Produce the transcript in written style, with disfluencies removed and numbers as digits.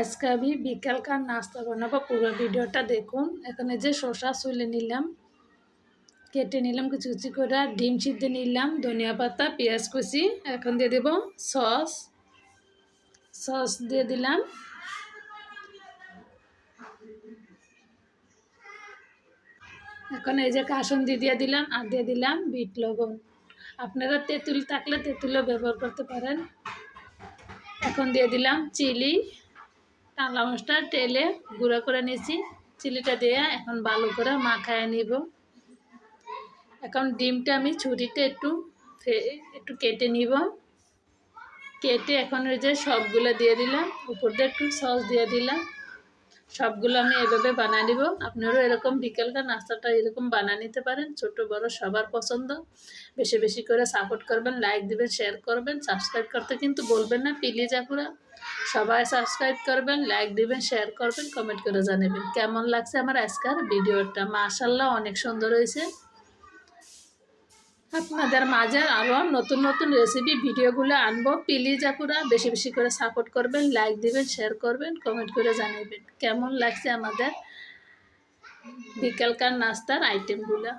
আজকে আমি বিকালকার নাস্তা বানাবো, পুরো ভিডিওটা দেখুন। এখানে যে শসা ছুলে নিলাম, কেটে নিলাম কুচি কুচি করে, ডিম সিদ্ধ নিলাম, ধনিয়া পাতা, পেঁয়াজ কুচি। এখন দিয়ে দেব সস দিয়ে দিলাম। এখন এই যে কাসুন্দি দিয়ে দিলাম, আর দিয়ে দিলাম বিট লবণ। আপনারা তেঁতুল থাকলে তেঁতুলও ব্যবহার করতে পারেন। এখন দিয়ে দিলাম চিলি, টালা মাছটা তেলে গুঁড়ো করে নিয়েছি। চিলিটা দিয়ে এখন ভালো করে মাখায় নিব। এখন ডিমটা আমি ছুরিতে একটু কেটে নিব। কেটে এখন ওই যে সবগুলো দিয়ে দিলাম, উপর দিয়ে একটু সস দিয়ে দিলাম। সবগুলো আমি এভাবে বানিয়ে নিব। আপনারাও এরকম বিকেলকার নাস্তাটা এরকম বানিয়ে নিতে পারেন। ছোট বড় সবার পছন্দ। বেশি বেশি করে সাপোর্ট করবেন, লাইক দিবেন, শেয়ার করবেন, সাবস্ক্রাইব করতে কিন্তু বলবেন না প্লিজ আপুরা। সবাই সাবস্ক্রাইব করবেন, লাইক দিবেন, শেয়ার করবেন, কমেন্ট করে জানাবেন কেমন লাগছে আমার আজকের ভিডিওটা। মাশাআল্লাহ অনেক সুন্দর হয়েছে। আপনাদের মাঝে আরও নতুন নতুন রেসিপি ভিডিওগুলো আনবো। প্লিজ আপুরা বেশি বেশি করে সাপোর্ট করবেন, লাইক দিবেন, শেয়ার করবেন, কমেন্ট করে জানাবেন কেমন লাগছে আমাদের বিকালকার নাস্তার আইটেমগুলো।